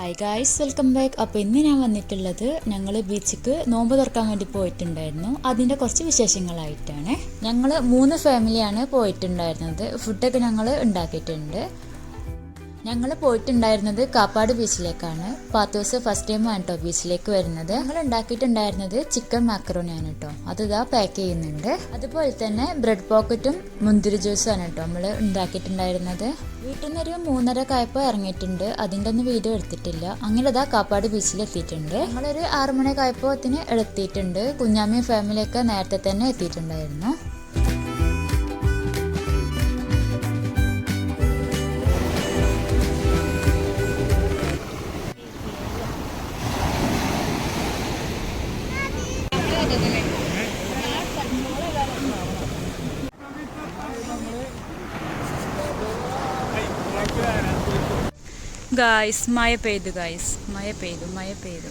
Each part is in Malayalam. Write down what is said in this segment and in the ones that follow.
Hi guys, welcome back. അപ്പോൾ ഇന്ന് ഞാൻ വന്നിട്ടുള്ളത് ഞങ്ങൾ ബീച്ചിക്ക് നോമ്പ് തുറക്കാൻ വേണ്ടി പോയിട്ടുണ്ടായിരുന്നു. അതിൻ്റെ കുറച്ച് വിശേഷങ്ങളായിട്ടാണ്. ഞങ്ങൾ 3 ഫാമിലിയാണ് പോയിട്ടുണ്ടായിരുന്നത്. ഫുഡൊക്കെ ഞങ്ങൾ ഉണ്ടാക്കിയിട്ടുണ്ട്. ഞങ്ങൾ പോയിട്ടുണ്ടായിരുന്നത് കാപ്പാട് ബീച്ചിലേക്കാണ്. പാത്തോസ് ഫസ്റ്റ് ടൈമാണ് കേട്ടോ ബീച്ചിലേക്ക് വരുന്നത്. ഞങ്ങൾ ഉണ്ടാക്കിയിട്ടുണ്ടായിരുന്നത് ചിക്കൻ മാക്കറോണിയാണ് കേട്ടോ. അത് ഇതാ പാക്ക് ചെയ്യുന്നുണ്ട്. അതുപോലെ തന്നെ ബ്രെഡ് പോക്കറ്റും മുന്തിരി ജ്യൂസാണ് കേട്ടോ നമ്മൾ ഉണ്ടാക്കിയിട്ടുണ്ടായിരുന്നത്. വീട്ടിൽ നിന്നൊരു 3:30 ആയപ്പോൾ ഇറങ്ങിയിട്ടുണ്ട്. അതിൻ്റെ ഒന്നും വീഡിയോ എടുത്തിട്ടില്ല. അങ്ങനെ ഇതാ കാപ്പാട് ബീച്ചിൽ എത്തിയിട്ടുണ്ട്. നമ്മളൊരു 6 മണിയൊക്കെ ആയപ്പോൾ എത്തിയിട്ടുണ്ട്. കുഞ്ഞാമ്മയും ഫാമിലിയൊക്കെ നേരത്തെ തന്നെ എത്തിയിട്ടുണ്ടായിരുന്നു. ഗായ്സ് മഴ പെയ്തു. മഴ പെയ്തു.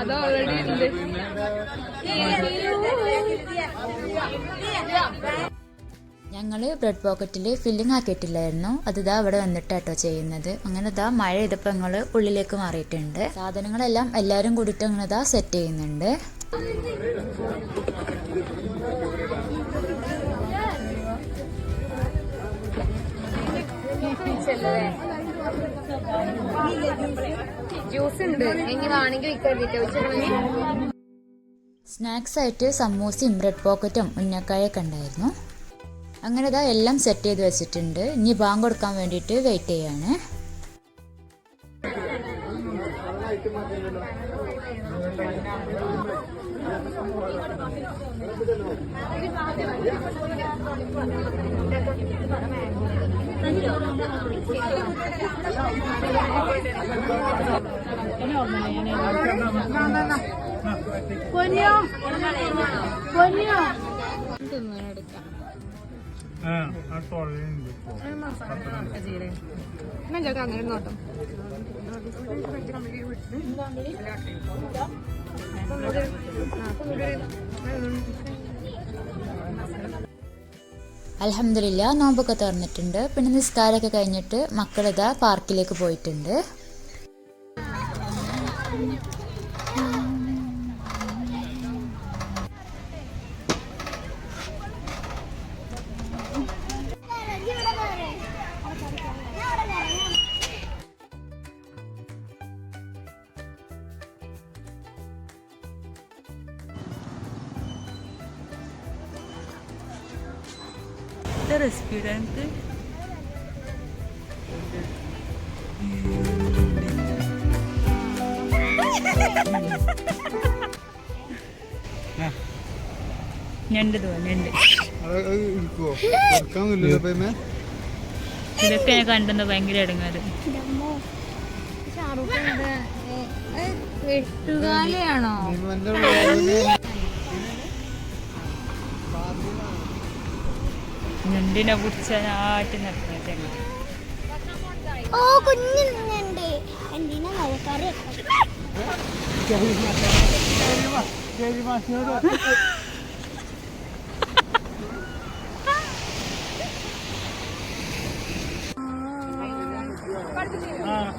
അതോ ഓൾറെഡി ഉണ്ട്. ഞങ്ങൾ ബ്രെഡ് പോക്കറ്റിൽ ഫില്ലിംഗ് ആക്കിയിട്ടില്ലായിരുന്നു. അത് ഇതാ അവിടെ വന്നിട്ടാട്ടോ ചെയ്യുന്നത്. അങ്ങനെ ഇതാ മഴ ചെയ്തപ്പോൾ ഞങ്ങൾ ഉള്ളിലേക്ക് മാറിയിട്ടുണ്ട്. സാധനങ്ങളെല്ലാം എല്ലാവരും കൂടിയിട്ട് അങ്ങനെ ഇതാ സെറ്റ് ചെയ്യുന്നുണ്ട്. ജ്യൂസ് ഉണ്ട്, ഇനി വേണമെങ്കിൽ സ്നാക്സ് ആയിട്ട് സമൂസയും ബ്രെഡ് പോക്കറ്റും ഉന്നക്കായൊക്കെ ഉണ്ടായിരുന്നു. അങ്ങനെ ഇതാ എല്ലാം സെറ്റ് ചെയ്ത് വെച്ചിട്ടുണ്ട്. ഇനി ബാങ്ക് കൊടുക്കാൻ വേണ്ടിയിട്ട് വെയിറ്റ് ചെയ്യാണ്. അങ്ങനെ നോട്ടം. അൽഹംദുലില്ലാ നോമ്പൊക്കെ തുറന്നിട്ടുണ്ട്. പിന്നെ നിസ്കാരമൊക്കെ കഴിഞ്ഞിട്ട് മക്കളിതാ പാർക്കിലേക്ക് പോയിട്ടുണ്ട്. Respirante. ഞണ്ട് ഇതൊക്കെ ഞാൻ കണ്ടെന്ന് ഭയങ്കര ഇടങ്ങാറ്. എട്ടുകാലിയാണോ? ഞണ്ടിനെ പിടിച്ചാനായിട്ട് നടക്കുന്നത്. ഓ കുഞ്ഞുണ്ട് എന്തിനാ മഴക്കാറ്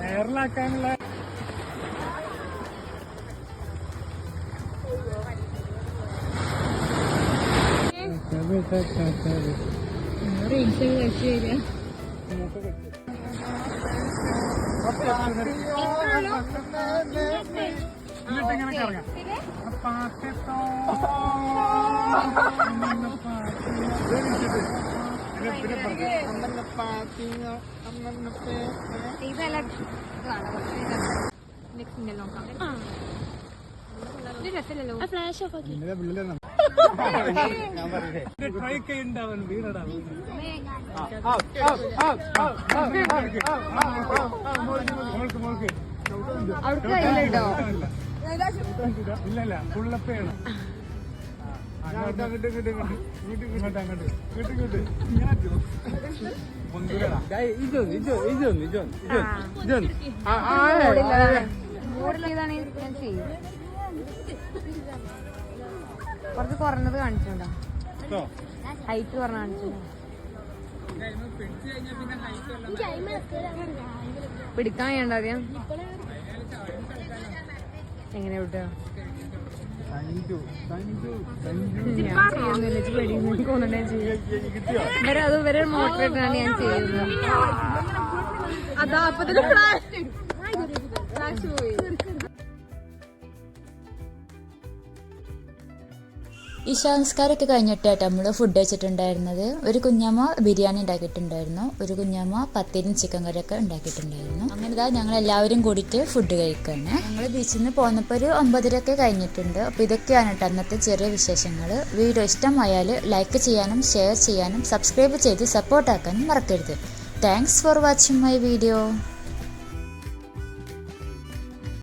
എയറിലാക്കാനുള്ള ഫ്ലാഷ് ഓഫ് ആക്കി അവിടെ കയ്യിലുണ്ടോ? ഇല്ലല്ല ഫുള്ളപ്പയാണ്. മൂടിലേതാണ് ഞാൻ ചെയ്യും. കുറച്ച് കുറഞ്ഞത് കാണിച്ചോണ്ടോ, ഹൈറ്റ് കുറഞ്ഞ കാണിച്ചോണ്ടോ. പിടിക്കാൻ വേണ്ട ആദ്യം എങ്ങനെ വിട്ടോ ഇവരെ മോട്ടിവേറ്റാണ് ഞാൻ ചെയ്യുന്നത്. അതാ അപ്പൊ ഫ്ലാഷ് പോയി. ഇശാംസ്കാരമൊക്കെ കഴിഞ്ഞിട്ടായിട്ട് നമ്മൾ ഫുഡ് വെച്ചിട്ടുണ്ടായിരുന്നത്. ഒരു കുഞ്ഞമ്മ ബിരിയാണി ഉണ്ടാക്കിയിട്ടുണ്ടായിരുന്നു, ഒരു കുഞ്ഞമ്മ പത്തിരിയും ചിക്കൻ കറിയൊക്കെ ഉണ്ടാക്കിയിട്ടുണ്ടായിരുന്നു. അങ്ങനെ ഇതാ ഞങ്ങൾ എല്ലാവരും കൂടിയിട്ട് ഫുഡ് കഴിക്കുകയാണ്. ഞങ്ങൾ ബീച്ചിൽ നിന്ന് പോന്നപ്പോൾ ഒരു 9:30 കഴിഞ്ഞിട്ടുണ്ട്. അപ്പോൾ ഇതൊക്കെയാണ് കേട്ടോ അന്നത്തെ ചെറിയ വിശേഷങ്ങൾ. വീഡിയോ ഇഷ്ടമായാൽ ലൈക്ക് ചെയ്യാനും ഷെയർ ചെയ്യാനും സബ്സ്ക്രൈബ് ചെയ്ത് സപ്പോർട്ടാക്കാനും മറക്കരുത്. Thanks for watching my video.